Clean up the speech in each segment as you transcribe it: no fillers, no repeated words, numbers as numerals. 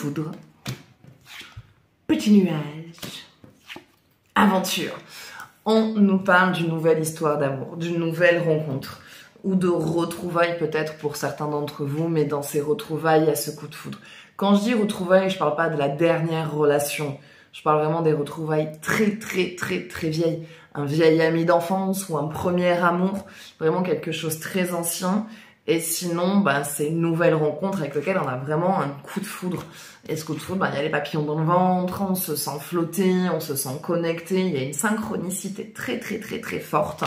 foudre, petit nuage, aventure. On nous parle d'une nouvelle histoire d'amour, d'une nouvelle rencontre ou de retrouvailles peut-être pour certains d'entre vous, mais dans ces retrouvailles, il y a ce coup de foudre. Quand je dis retrouvailles, je parle pas de la dernière relation. Je parle vraiment des retrouvailles très vieilles. Un vieil ami d'enfance ou un premier amour, vraiment quelque chose très ancien. Et sinon, c'est une nouvelle rencontre avec laquelle on a vraiment un coup de foudre. Et ce coup de foudre, il y a les papillons dans le ventre, on se sent flotter, on se sent connecté, il y a une synchronicité très forte.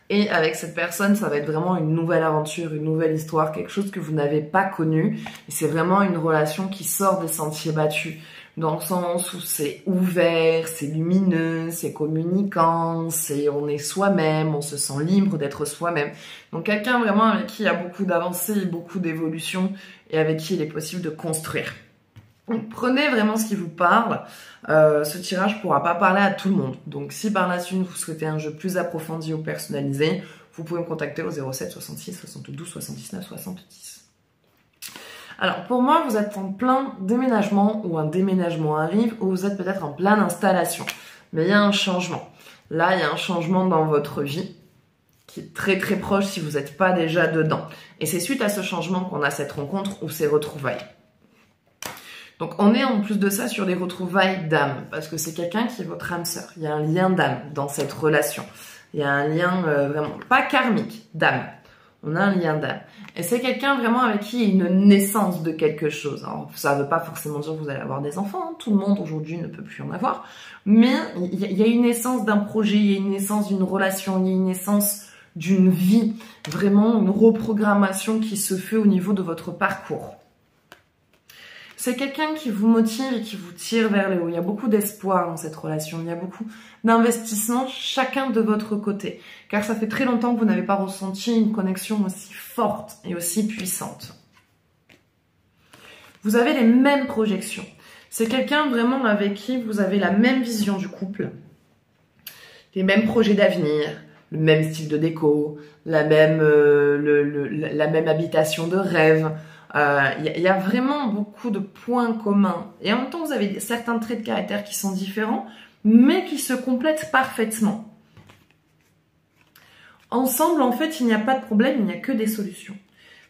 Et avec cette personne, ça va être vraiment une nouvelle aventure, une nouvelle histoire, quelque chose que vous n'avez pas connu. Et c'est vraiment une relation qui sort des sentiers battus, dans le sens où c'est ouvert, c'est lumineux, c'est communicant, on est soi-même, on se sent libre d'être soi-même. Donc quelqu'un vraiment avec qui il y a beaucoup d'avancées, beaucoup d'évolution, et avec qui il est possible de construire. Donc prenez vraiment ce qui vous parle. Ce tirage pourra pas parler à tout le monde. Donc si par la suite vous souhaitez un jeu plus approfondi ou personnalisé, vous pouvez me contacter au 07 66 72 79 70. Alors pour moi, vous êtes en plein déménagement ou un déménagement arrive ou vous êtes peut-être en pleine installation. Mais il y a un changement. Là, il y a un changement dans votre vie qui est très proche si vous n'êtes pas déjà dedans. Et c'est suite à ce changement qu'on a cette rencontre ou ces retrouvailles. Donc on est en plus de ça sur les retrouvailles d'âme, parce que c'est quelqu'un qui est votre âme sœur. Il y a un lien d'âme dans cette relation. Il y a un lien vraiment, pas karmique, d'âme. On a un lien d'âme. Et c'est quelqu'un vraiment avec qui il y a une naissance de quelque chose. Alors ça ne veut pas forcément dire que vous allez avoir des enfants, hein. Tout le monde aujourd'hui ne peut plus en avoir. Mais il y a une naissance d'un projet, il y a une naissance d'une relation, il y a une naissance d'une vie. Vraiment une reprogrammation qui se fait au niveau de votre parcours. C'est quelqu'un qui vous motive et qui vous tire vers le haut. Il y a beaucoup d'espoir dans cette relation. Il y a beaucoup d'investissement chacun de votre côté. Car ça fait très longtemps que vous n'avez pas ressenti une connexion aussi forte et aussi puissante. Vous avez les mêmes projections. C'est quelqu'un vraiment avec qui vous avez la même vision du couple. Les mêmes projets d'avenir, le même style de déco, la même habitation de rêve. Y a vraiment beaucoup de points communs. Et en même temps, vous avez certains traits de caractère qui sont différents, mais qui se complètent parfaitement. Ensemble, en fait, il n'y a pas de problème, il n'y a que des solutions.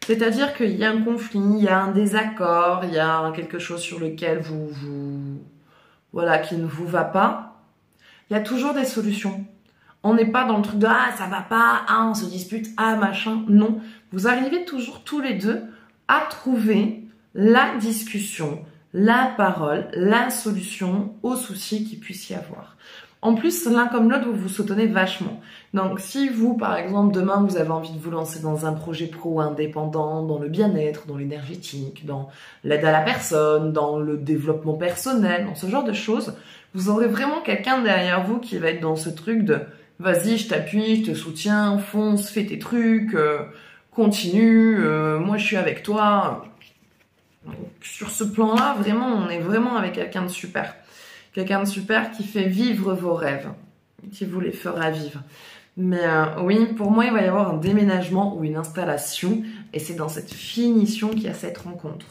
C'est-à-dire qu'il y a un conflit, il y a un désaccord, il y a quelque chose sur lequel voilà, qui ne vous va pas. Il y a toujours des solutions. On n'est pas dans le truc de « Ah, ça va pas, ah, on se dispute, ah, machin ». Non, vous arrivez toujours tous les deux à trouver la discussion, la parole, la solution aux soucis qu'il puisse y avoir. En plus, l'un comme l'autre, vous vous soutenez vachement. Donc, si vous, par exemple, demain, vous avez envie de vous lancer dans un projet pro indépendant, dans le bien-être, dans l'énergétique, dans l'aide à la personne, dans le développement personnel, dans ce genre de choses, vous aurez vraiment quelqu'un derrière vous qui va être dans ce truc de « Vas-y, je t'appuie, je te soutiens, fonce, fais tes trucs, continue, moi je suis avec toi ». Sur ce plan-là, vraiment, on est vraiment avec quelqu'un de super. Quelqu'un de super qui fait vivre vos rêves, qui vous les fera vivre. Mais oui, pour moi, il va y avoir un déménagement ou une installation, et c'est dans cette finition qu'il y a cette rencontre.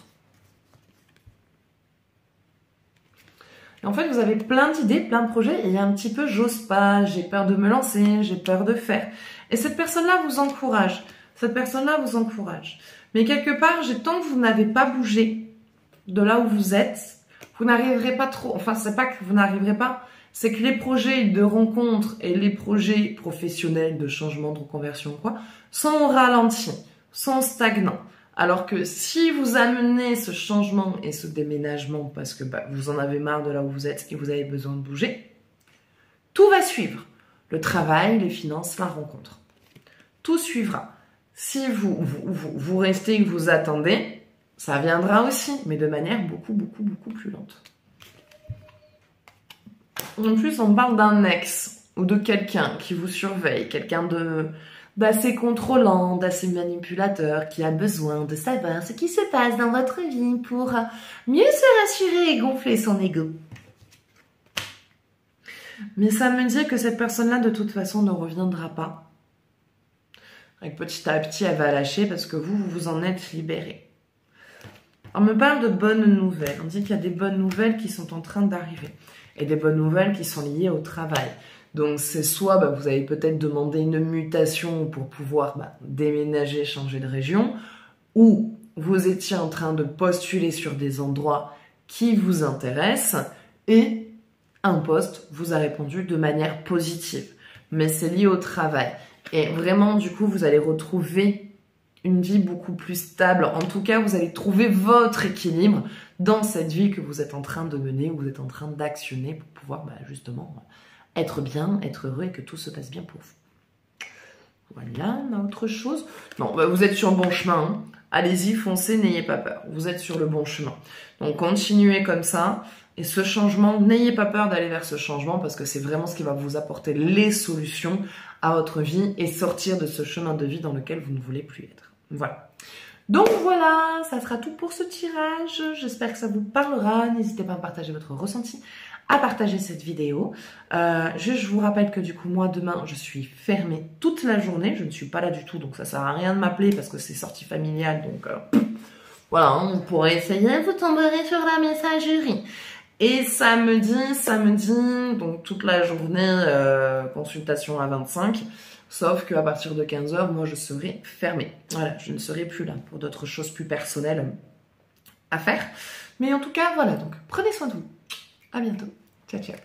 Et en fait, vous avez plein d'idées, plein de projets, et il y a un petit peu « j'ose pas, j'ai peur de me lancer, j'ai peur de faire ». Et cette personne-là vous encourage. Cette personne-là vous encourage. Mais quelque part, tant que vous n'avez pas bougé de là où vous êtes, vous n'arriverez pas trop. Enfin, c'est pas que vous n'arriverez pas, c'est que les projets de rencontre et les projets professionnels de changement, de reconversion, quoi, sont au ralenti, sont stagnants. Alors que si vous amenez ce changement et ce déménagement parce que vous en avez marre de là où vous êtes et vous avez besoin de bouger, tout va suivre. Le travail, les finances, la rencontre. Tout suivra. Si vous restez et que vous attendez, ça viendra aussi, mais de manière beaucoup plus lente. En plus, on parle d'un ex ou de quelqu'un qui vous surveille, quelqu'un d'assez contrôlant, d'assez manipulateur, qui a besoin de savoir ce qui se passe dans votre vie pour mieux se rassurer et gonfler son ego. Mais ça me dit que cette personne-là, de toute façon, ne reviendra pas. Et petit à petit, elle va lâcher parce que vous en êtes libéré. On me parle de bonnes nouvelles. On dit qu'il y a des bonnes nouvelles qui sont en train d'arriver. Et des bonnes nouvelles qui sont liées au travail. Donc c'est soit vous avez peut-être demandé une mutation pour pouvoir déménager, changer de région, ou vous étiez en train de postuler sur des endroits qui vous intéressent et un poste vous a répondu de manière positive. Mais c'est lié au travail. Et vraiment, du coup, vous allez retrouver une vie beaucoup plus stable. En tout cas, vous allez trouver votre équilibre dans cette vie que vous êtes en train de mener, ou vous êtes en train d'actionner pour pouvoir justement être bien, être heureux et que tout se passe bien pour vous. Voilà, autre chose. Non, vous êtes sur le bon chemin. Hein. Allez-y, foncez, n'ayez pas peur. Vous êtes sur le bon chemin. Donc, continuez comme ça. Et ce changement, n'ayez pas peur d'aller vers ce changement parce que c'est vraiment ce qui va vous apporter les solutions à votre vie et sortir de ce chemin de vie dans lequel vous ne voulez plus être. Voilà. Donc voilà, ça sera tout pour ce tirage. J'espère que ça vous parlera. N'hésitez pas à partager votre ressenti, à partager cette vidéo. Je vous rappelle que du coup, moi, demain, je suis fermée toute la journée. Je ne suis pas là du tout, donc ça sert à rien de m'appeler parce que c'est sortie familiale. Donc voilà, hein, vous pourrez essayer, vous tomberez sur la messagerie. Et samedi, donc toute la journée, consultation à 25, sauf qu'à partir de 15h, moi je serai fermée. Voilà, je ne serai plus là pour d'autres choses plus personnelles à faire. Mais en tout cas, voilà, donc prenez soin de vous. À bientôt. Ciao, ciao.